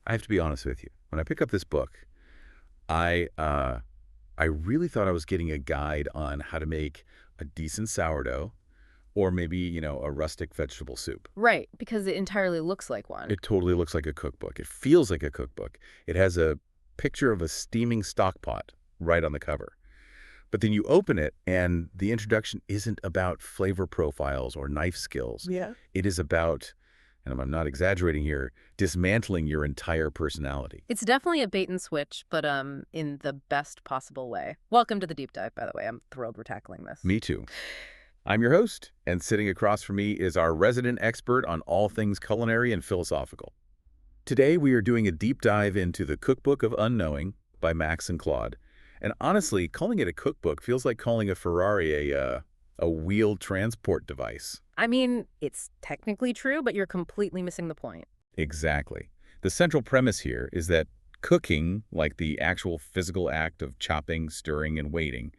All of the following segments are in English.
I have to be honest with you. When I pick up this book, I uh, I really thought I was getting a guide on how to make a decent sourdough, or maybe a rustic vegetable soup. Right, because it entirely looks like one. It totally looks like a cookbook. It feels like a cookbook. It has a picture of a steaming stock pot right on the cover. But then you open it, and the introduction isn't about flavor profiles or knife skills. Yeah. It is about, and I'm not exaggerating here, dismantling your entire personality. It's definitely a bait and switch, but in the best possible way. Welcome to the deep dive, by the way. I'm thrilled we're tackling this. Me too. I'm your host, and sitting across from me is our resident expert on all things culinary and philosophical. Today, we are doing a deep dive into the Cookbook of Unknowing by Max and Claude. And honestly, calling it a cookbook feels like calling a Ferrari a wheeled transport device. I mean, it's technically true, but you're completely missing the point. Exactly. The central premise here is that cooking, like the actual physical act of chopping, stirring, and waiting,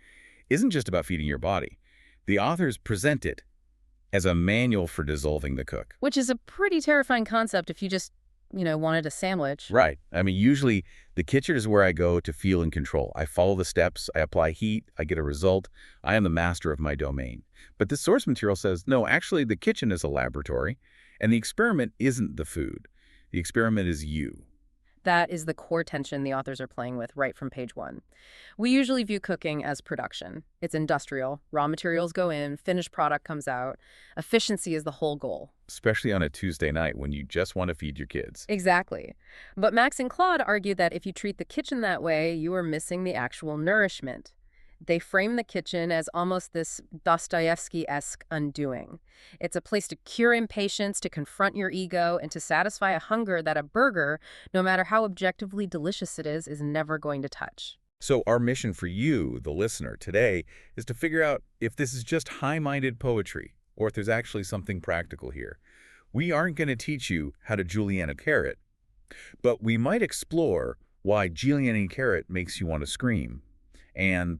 isn't just about feeding your body. The authors present it as a manual for dissolving the cook. Which is a pretty terrifying concept if you just, wanted a sandwich. Right. I mean, usually the kitchen is where I go to feel in control. I follow the steps, I apply heat, I get a result. I am the master of my domain. But this source material says, no, actually the kitchen is a laboratory, and the experiment isn't the food. The experiment is you. That is the core tension the authors are playing with right from page 1. We usually view cooking as production. It's industrial. Raw materials go in, finished product comes out. Efficiency is the whole goal. Especially on a Tuesday night when you just want to feed your kids. Exactly. But Max and Claude argue that if you treat the kitchen that way, you are missing the actual nourishment. They frame the kitchen as almost this Dostoevsky-esque undoing. It's a place to cure impatience, to confront your ego, and to satisfy a hunger that a burger, no matter how objectively delicious it is never going to touch. So our mission for you, the listener, today is to figure out if this is just high-minded poetry or if there's actually something practical here. We aren't going to teach you how to julienne a carrot, but we might explore why julienning carrot makes you want to scream and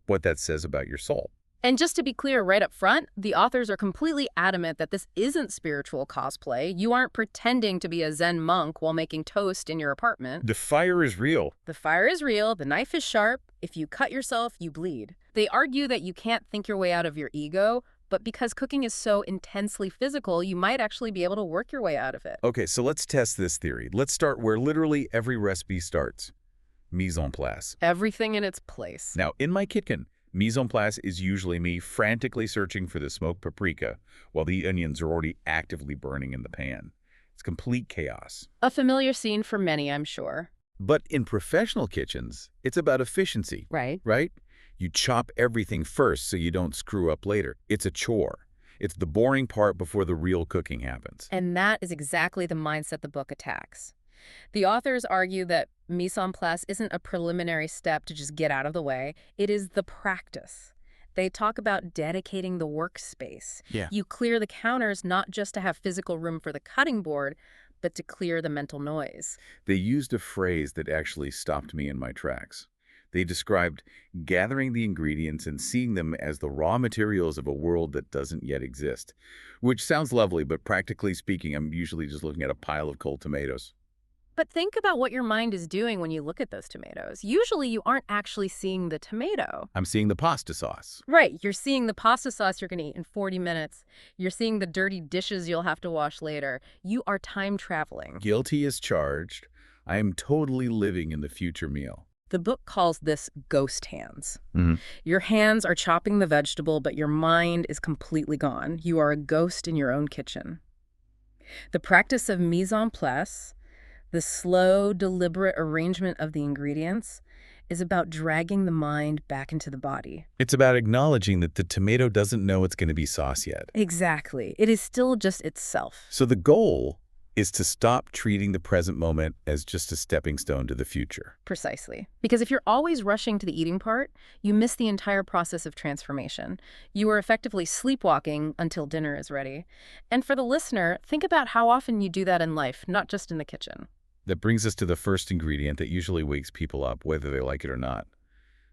what that says about your soul. And just to be clear right up front, the authors are completely adamant that this isn't spiritual cosplay. You aren't pretending to be a Zen monk while making toast in your apartment. The fire is real. The fire is real, the knife is sharp. If you cut yourself, you bleed. They argue that you can't think your way out of your ego, but because cooking is so intensely physical, you might actually be able to work your way out of it. Okay, so let's test this theory. Let's start where literally every recipe starts. Mise en place. Everything in its place. Now, in my kitchen, mise en place is usually me frantically searching for the smoked paprika while the onions are already actively burning in the pan. It's complete chaos. A familiar scene for many, I'm sure. But in professional kitchens, it's about efficiency, Right. right? You chop everything first so you don't screw up later. It's a chore. It's the boring part before the real cooking happens. And that is exactly the mindset the book attacks. The authors argue that mise en place isn't a preliminary step to just get out of the way. It is the practice. They talk about dedicating the workspace. Yeah. You clear the counters not just to have physical room for the cutting board, but to clear the mental noise. They used a phrase that actually stopped me in my tracks. They described gathering the ingredients and seeing them as the raw materials of a world that doesn't yet exist, which sounds lovely, but practically speaking, I'm usually just looking at a pile of cold tomatoes. But think about what your mind is doing when you look at those tomatoes. Usually you aren't actually seeing the tomato. I'm seeing the pasta sauce. Right, you're seeing the pasta sauce you're going to eat in 40 minutes. You're seeing the dirty dishes you'll have to wash later. You are time traveling. Guilty as charged. I am totally living in the future meal. The book calls this ghost hands. Mhm. Your hands are chopping the vegetable, but your mind is completely gone. You are a ghost in your own kitchen. The practice of mise en place, the slow, deliberate arrangement of the ingredients, is about dragging the mind back into the body. It's about acknowledging that the tomato doesn't know it's going to be sauce yet. Exactly. It is still just itself. So the goal is to stop treating the present moment as just a stepping stone to the future. Precisely. Because if you're always rushing to the eating part, you miss the entire process of transformation. You are effectively sleepwalking until dinner is ready. And for the listener, think about how often you do that in life, not just in the kitchen. That brings us to the first ingredient that usually wakes people up, whether they like it or not.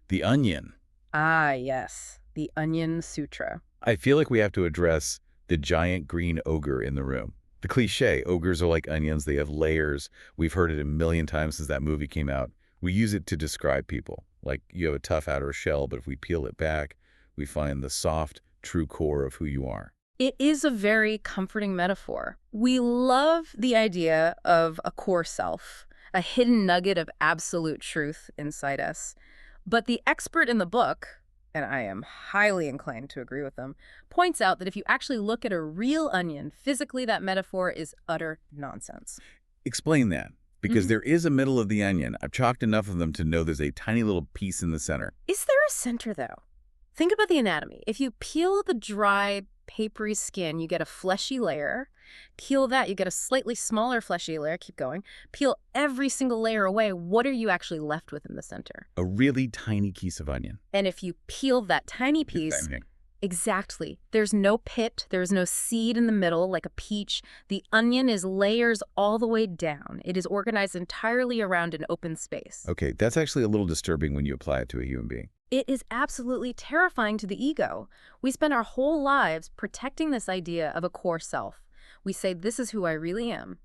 The onion. Ah, yes. The Onion Sutra. I feel like we have to address the giant green ogre in the room. The cliche, ogres are like onions, they have layers. We've heard it a million times since that movie came out. We use it to describe people. Like you have a tough outer shell, but if we peel it back, we find the soft, true core of who you are. It is a very comforting metaphor. We love the idea of a core self, a hidden nugget of absolute truth inside us. But the expert in the book, and I am highly inclined to agree with them, points out that if you actually look at a real onion, physically that metaphor is utter nonsense. Explain that, because there is a middle of the onion. I've chalked enough of them to know there's a tiny little piece in the center. Is there a center, though? Think about the anatomy. If you peel the dry, papery skin, you get a fleshy layer. Peel that, you get a slightly smaller fleshy layer. Keep going. Peel every single layer away. What are you actually left with in the center? A really tiny piece of onion. And if you peel that tiny piece, exactly, there's no pit, there's no seed in the middle like a peach. The onion is layers all the way down. It is organized entirely around an open space. Okay, that's actually a little disturbing when you apply it to a human being. It is absolutely terrifying to the ego. We spend our whole lives protecting this idea of a core self. We say, this is who I really am.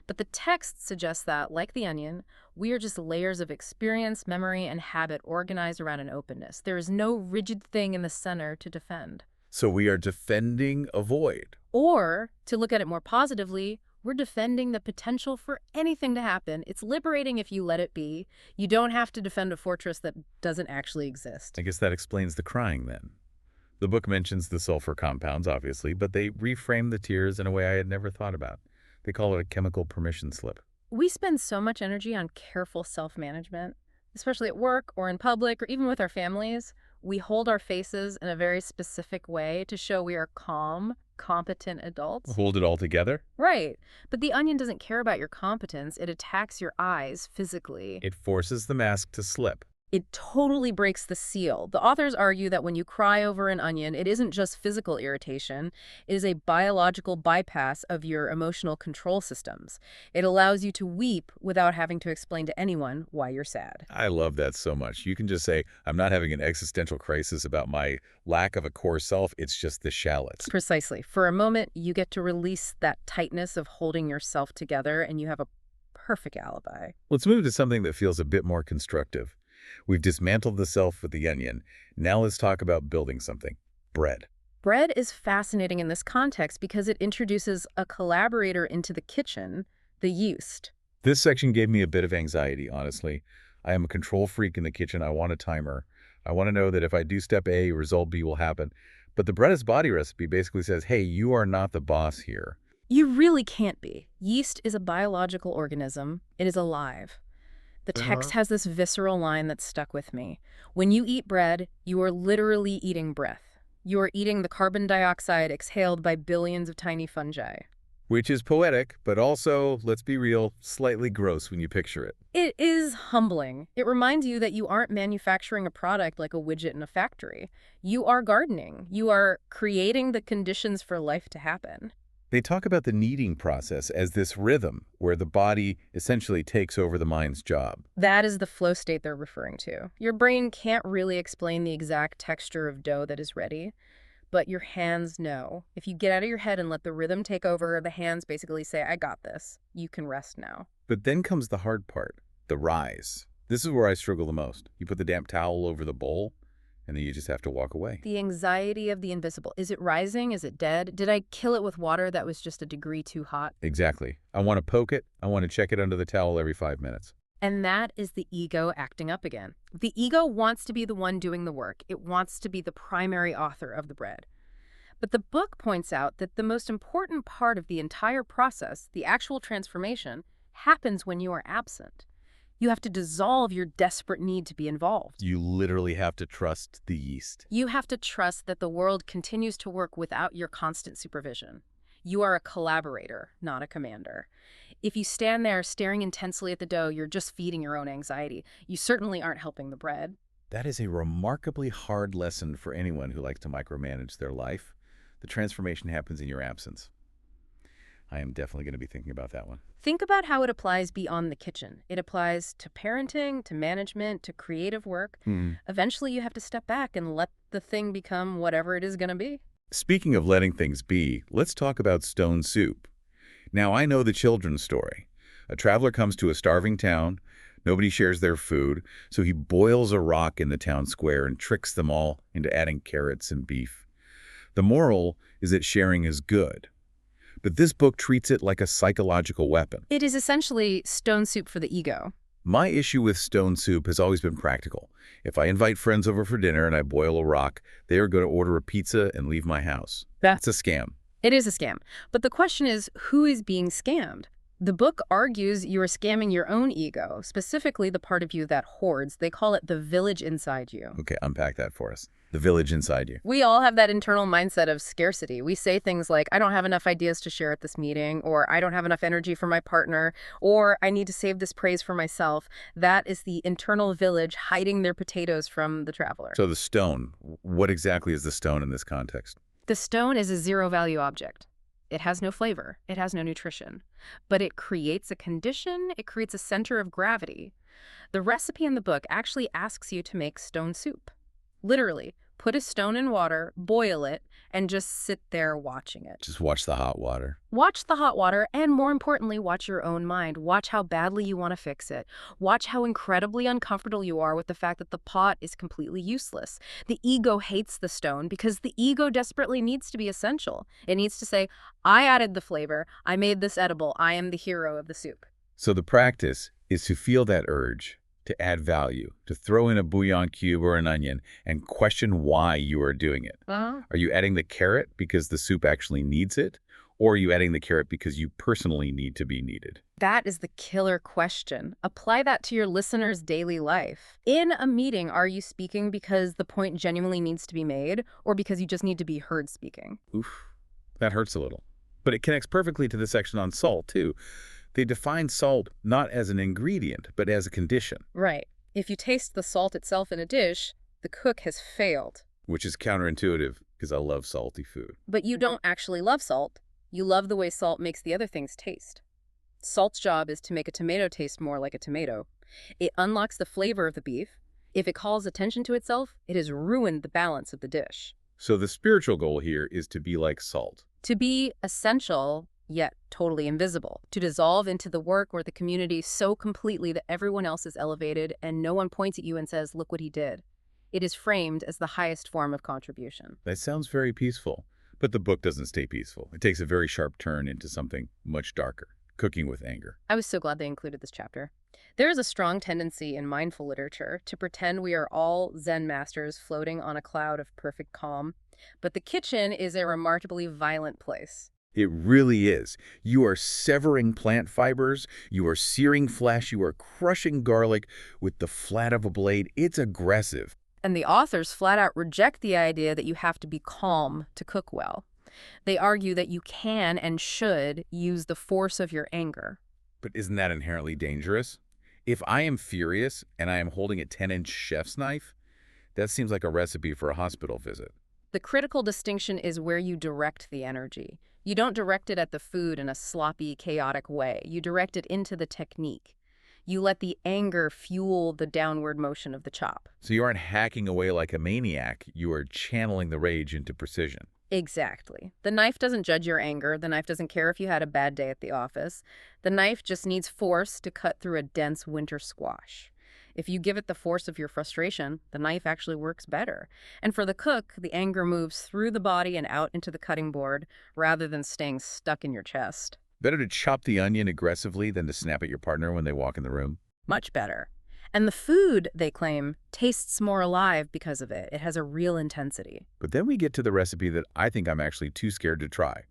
But the text suggests that, like the onion, we are just layers of experience, memory, and habit organized around an openness. There is no rigid thing in the center to defend. So we are defending a void. Or, to look at it more positively, we're defending the potential for anything to happen. It's liberating if you let it be. You don't have to defend a fortress that doesn't actually exist. I guess that explains the crying then. The book mentions the sulfur compounds, obviously, but they reframe the tears in a way I had never thought about. They call it a chemical permission slip. We spend so much energy on careful self-management, especially at work or in public or even with our families. We hold our faces in a very specific way to show we are calm, competent adults. Hold it all together? Right. But the onion doesn't care about your competence. It attacks your eyes physically. It forces the mask to slip. It totally breaks the seal. The authors argue that when you cry over an onion, it isn't just physical irritation. It is a biological bypass of your emotional control systems. It allows you to weep without having to explain to anyone why you're sad. I love that so much. You can just say, I'm not having an existential crisis about my lack of a core self. It's just the shallots. Precisely. For a moment, you get to release that tightness of holding yourself together, and you have a perfect alibi. Let's move to something that feels a bit more constructive. We've dismantled the self with the onion. Now let's talk about building something. Bread. Bread is fascinating in this context because it introduces a collaborator into the kitchen, the yeast. This section gave me a bit of anxiety, honestly. I am a control freak in the kitchen. I want a timer. I want to know that if I do step A, result B will happen. But the Bread is Body recipe basically says, hey, you are not the boss here. You really can't be. Yeast is a biological organism. It is alive. The text has this visceral line that stuck with me. When you eat bread, you are literally eating breath. You are eating the carbon dioxide exhaled by billions of tiny fungi. Which is poetic, but also, let's be real, slightly gross when you picture it. It is humbling. It reminds you that you aren't manufacturing a product like a widget in a factory. You are gardening. You are creating the conditions for life to happen. They talk about the kneading process as this rhythm where the body essentially takes over the mind's job. That is the flow state they're referring to. Your brain can't really explain the exact texture of dough that is ready, but your hands know. If you get out of your head and let the rhythm take over, the hands basically say, I got this. You can rest now. But then comes the hard part, the rise. This is where I struggle the most. You put the damp towel over the bowl, and then you just have to walk away. The anxiety of the invisible. Is it rising? Is it dead? Did I kill it with water that was just a degree too hot? Exactly. I want to poke it. I want to check it under the towel every 5 minutes. And that is the ego acting up again. The ego wants to be the one doing the work. It wants to be the primary author of the bread. But the book points out that the most important part of the entire process, the actual transformation, happens when you are absent. You have to dissolve your desperate need to be involved. You literally have to trust the yeast. You have to trust that the world continues to work without your constant supervision. You are a collaborator, not a commander. If you stand there staring intensely at the dough, you're just feeding your own anxiety. You certainly aren't helping the bread. That is a remarkably hard lesson for anyone who likes to micromanage their life. The transformation happens in your absence. I am definitely going to be thinking about that one. Think about how it applies beyond the kitchen. It applies to parenting, to management, to creative work. Eventually, you have to step back and let the thing become whatever it is going to be. Speaking of letting things be, let's talk about stone soup. Now, I know the children's story. A traveler comes to a starving town. Nobody shares their food, so he boils a rock in the town square and tricks them all into adding carrots and beef. The moral is that sharing is good. But this book treats it like a psychological weapon. It is essentially stone soup for the ego. My issue with stone soup has always been practical. If I invite friends over for dinner and I boil a rock, they are going to order a pizza and leave my house. That's a scam. It is a scam. But the question is, who is being scammed? The book argues you are scamming your own ego, specifically the part of you that hoards. They call it the village inside you. Okay, unpack that for us. The village inside you. We all have that internal mindset of scarcity. We say things like, I don't have enough ideas to share at this meeting, or I don't have enough energy for my partner, or I need to save this praise for myself. That is the internal village hiding their potatoes from the traveler. So the stone, what exactly is the stone in this context? The stone is a zero-value object. It has no flavor. It has no nutrition. But it creates a condition. It creates a center of gravity. The recipe in the book actually asks you to make stone soup. Literally, put a stone in water, boil it, and just sit there watching it. Just watch the hot water. Watch the hot water, and more importantly, watch your own mind. Watch how badly you want to fix it. Watch how incredibly uncomfortable you are with the fact that the pot is completely useless. The ego hates the stone because the ego desperately needs to be essential. It needs to say, I added the flavor, I made this edible, I am the hero of the soup. So the practice is to feel that urge, to add value, to throw in a bouillon cube or an onion and question why you are doing it. Are you adding the carrot because the soup actually needs it? Or are you adding the carrot because you personally need to be needed? That is the killer question. Apply that to your listener's daily life. In a meeting, are you speaking because the point genuinely needs to be made, or because you just need to be heard speaking? Oof, that hurts a little. But it connects perfectly to the section on salt, too. They define salt not as an ingredient, but as a condition. Right. If you taste the salt itself in a dish, the cook has failed. Which is counterintuitive, because I love salty food. But you don't actually love salt. You love the way salt makes the other things taste. Salt's job is to make a tomato taste more like a tomato. It unlocks the flavor of the beef. If it calls attention to itself, it has ruined the balance of the dish. So the spiritual goal here is to be like salt. To be essential, yet totally invisible. To dissolve into the work or the community so completely that everyone else is elevated and no one points at you and says, look what he did. It is framed as the highest form of contribution. That sounds very peaceful. But the book doesn't stay peaceful. It takes a very sharp turn into something much darker. Cooking with anger. I was so glad they included this chapter. There is a strong tendency in mindful literature to pretend we are all Zen masters floating on a cloud of perfect calm. But the kitchen is a remarkably violent place. It really is. You are severing plant fibers, you are searing flesh, you are crushing garlic with the flat of a blade. It's aggressive. And the authors flat out reject the idea that you have to be calm to cook well. They argue that you can and should use the force of your anger. But isn't that inherently dangerous? If I am furious and I am holding a 10-inch chef's knife, that seems like a recipe for a hospital visit. The critical distinction is where you direct the energy. You don't direct it at the food in a sloppy, chaotic way. You direct it into the technique. You let the anger fuel the downward motion of the chop. So you aren't hacking away like a maniac. You are channeling the rage into precision. Exactly. The knife doesn't judge your anger. The knife doesn't care if you had a bad day at the office. The knife just needs force to cut through a dense winter squash. If you give it the force of your frustration, the knife actually works better. And for the cook, the anger moves through the body and out into the cutting board rather than staying stuck in your chest. Better to chop the onion aggressively than to snap at your partner when they walk in the room. Much better. And the food, they claim, tastes more alive because of it. It has a real intensity. But then we get to the recipe that I think I'm actually too scared to try.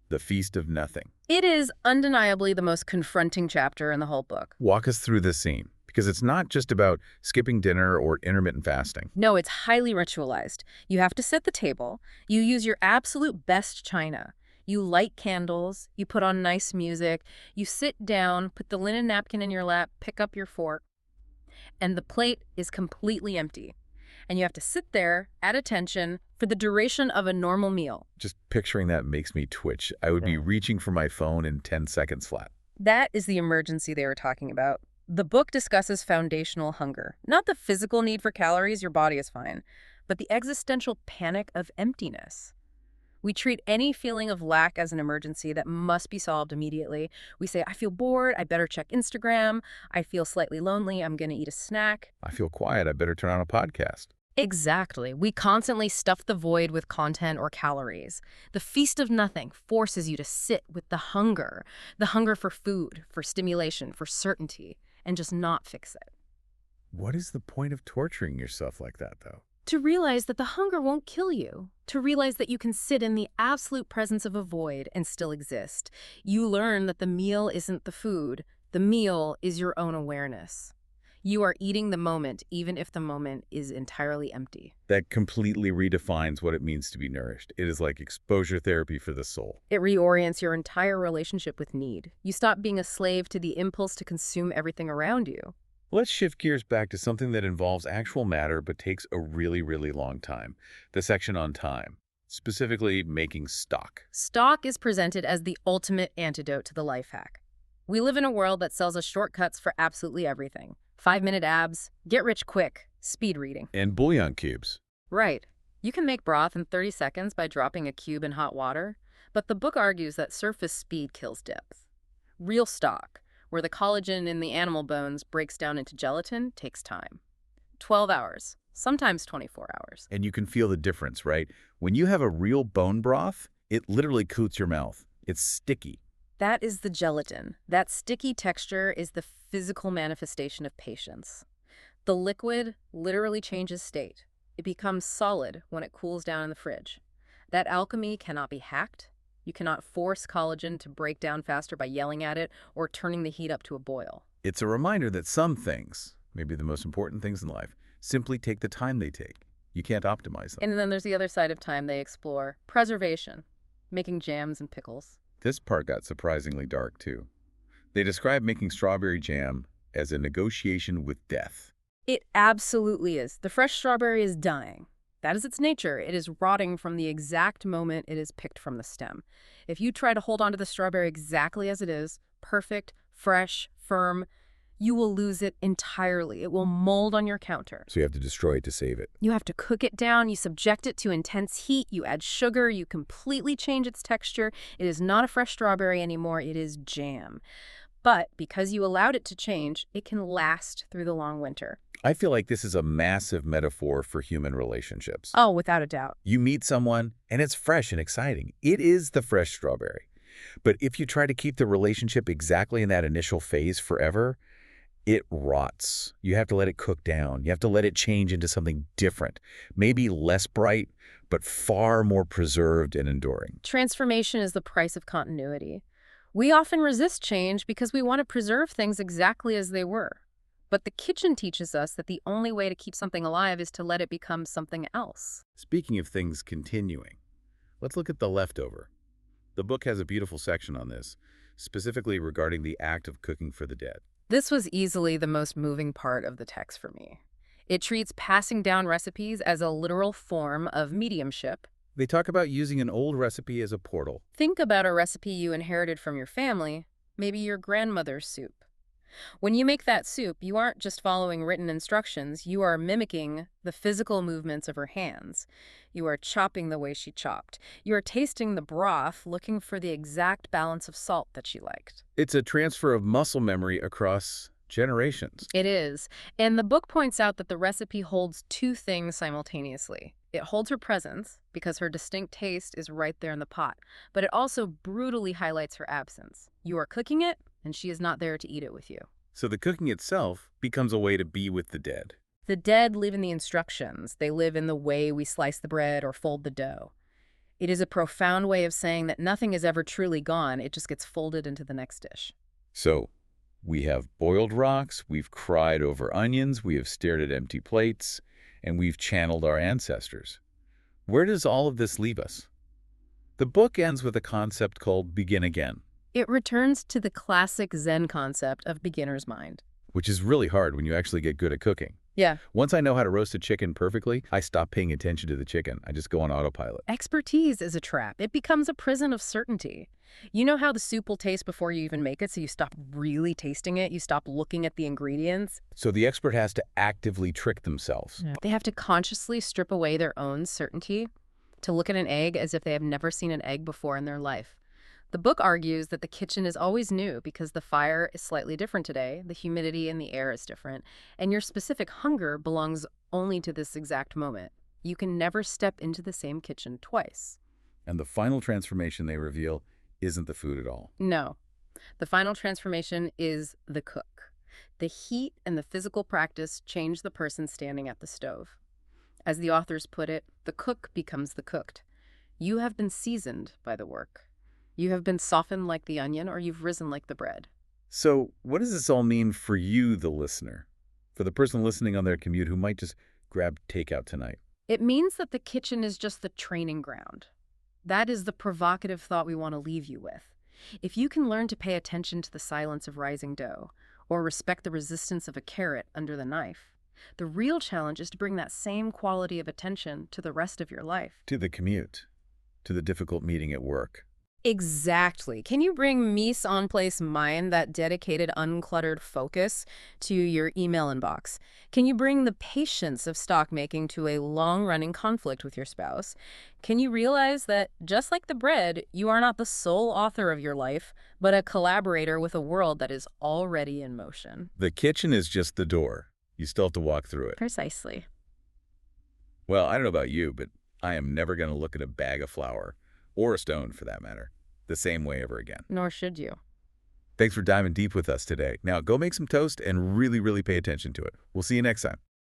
The Feast of Nothing. It is undeniably the most confronting chapter in the whole book. Walk us through this scene, because it's not just about skipping dinner or intermittent fasting. No, it's highly ritualized. You have to set the table. You use your absolute best china. You light candles. You put on nice music. You sit down, put the linen napkin in your lap, pick up your fork. And the plate is completely empty. And you have to sit there at attention for the duration of a normal meal. Just picturing that makes me twitch. I would be reaching for my phone in 10 seconds flat. That is the emergency they were talking about. The book discusses foundational hunger, not the physical need for calories, your body is fine, but the existential panic of emptiness. We treat any feeling of lack as an emergency that must be solved immediately. We say, I feel bored, I better check Instagram. I feel slightly lonely, I'm going to eat a snack. I feel quiet, I better turn on a podcast. Exactly. We constantly stuff the void with content or calories. The feast of nothing forces you to sit with the hunger for food, for stimulation, for certainty, and just not fix it. What is the point of torturing yourself like that, though? To realize that the hunger won't kill you. To realize that you can sit in the absolute presence of a void and still exist. You learn that the meal isn't the food. The meal is your own awareness. You are eating the moment, even if the moment is entirely empty. That completely redefines what it means to be nourished. It is like exposure therapy for the soul. It reorients your entire relationship with need. You stop being a slave to the impulse to consume everything around you. Let's shift gears back to something that involves actual matter but takes a really, really long time. The section on time, specifically making stock. Stock is presented as the ultimate antidote to the life hack. We live in a world that sells us shortcuts for absolutely everything. 5-minute abs, get rich quick, speed reading. And bouillon cubes. Right. You can make broth in 30 seconds by dropping a cube in hot water, but the book argues that surface speed kills depth. Real stock, where the collagen in the animal bones breaks down into gelatin, takes time. 12 hours, sometimes 24 hours. And you can feel the difference, right? When you have a real bone broth, it literally coats your mouth. It's sticky. That is the gelatin. That sticky texture is the physical manifestation of patience. The liquid literally changes state. It becomes solid when it cools down in the fridge. That alchemy cannot be hacked. You cannot force collagen to break down faster by yelling at it or turning the heat up to a boil. It's a reminder that some things, maybe the most important things in life, simply take the time they take. You can't optimize them. And then there's the other side of time they explore, preservation, making jams and pickles. This part got surprisingly dark, too. They describe making strawberry jam as a negotiation with death. It absolutely is. The fresh strawberry is dying. That is its nature. It is rotting from the exact moment it is picked from the stem. If you try to hold onto the strawberry exactly as it is, perfect, fresh, firm, you will lose it entirely. It will mold on your counter. So you have to destroy it to save it. You have to cook it down, you subject it to intense heat, you add sugar, you completely change its texture. It is not a fresh strawberry anymore, it is jam. But because you allowed it to change, it can last through the long winter. I feel like this is a massive metaphor for human relationships. Oh, without a doubt. You meet someone, and it's fresh and exciting. It is the fresh strawberry. But if you try to keep the relationship exactly in that initial phase forever, it rots. You have to let it cook down. You have to let it change into something different, maybe less bright, but far more preserved and enduring. Transformation is the price of continuity. We often resist change because we want to preserve things exactly as they were. But the kitchen teaches us that the only way to keep something alive is to let it become something else. Speaking of things continuing, let's look at the leftover. The book has a beautiful section on this, specifically regarding the act of cooking for the dead. This was easily the most moving part of the text for me. It treats passing down recipes as a literal form of mediumship. They talk about using an old recipe as a portal. Think about a recipe you inherited from your family, maybe your grandmother's soup. When you make that soup, you aren't just following written instructions, you are mimicking the physical movements of her hands. You are chopping the way she chopped. You are tasting the broth, looking for the exact balance of salt that she liked. It's a transfer of muscle memory across generations. It is. And the book points out that the recipe holds two things simultaneously. It holds her presence, because her distinct taste is right there in the pot, but it also brutally highlights her absence. You are cooking it, and she is not there to eat it with you. So the cooking itself becomes a way to be with the dead. The dead live in the instructions. They live in the way we slice the bread or fold the dough. It is a profound way of saying that nothing is ever truly gone. It just gets folded into the next dish. So we have boiled rocks, we've cried over onions, we have stared at empty plates, and we've channeled our ancestors. Where does all of this leave us? The book ends with a concept called begin again. It returns to the classic Zen concept of beginner's mind. Which is really hard when you actually get good at cooking. Yeah. Once I know how to roast a chicken perfectly, I stop paying attention to the chicken. I just go on autopilot. Expertise is a trap. It becomes a prison of certainty. You know how the soup will taste before you even make it, so you stop really tasting it, you stop looking at the ingredients? So the expert has to actively trick themselves. They have to consciously strip away their own certainty. to look at an egg as if they have never seen an egg before in their life. The book argues that the kitchen is always new because the fire is slightly different today, the humidity in the air is different, and your specific hunger belongs only to this exact moment. You can never step into the same kitchen twice. And the final transformation they reveal isn't the food at all. No. The final transformation is the cook. The heat and the physical practice change the person standing at the stove. As the authors put it, the cook becomes the cooked. You have been seasoned by the work. You have been softened like the onion, or you've risen like the bread. So what does this all mean for you, the listener? For the person listening on their commute who might just grab takeout tonight? It means that the kitchen is just the training ground. That is the provocative thought we want to leave you with. If you can learn to pay attention to the silence of rising dough, or respect the resistance of a carrot under the knife, the real challenge is to bring that same quality of attention to the rest of your life. To the commute, to the difficult meeting at work. Exactly. Can you bring mise en place mind, that dedicated, uncluttered focus, to your email inbox? Can you bring the patience of stock making to a long-running conflict with your spouse? Can you realize that, just like the bread, you are not the sole author of your life, but a collaborator with a world that is already in motion? The kitchen is just the door. You still have to walk through it. Precisely. Well, I don't know about you, but I am never going to look at a bag of flour, or a stone for that matter, the same way ever again. Nor should you. Thanks for diving deep with us today. Now go make some toast and really, really pay attention to it. We'll see you next time.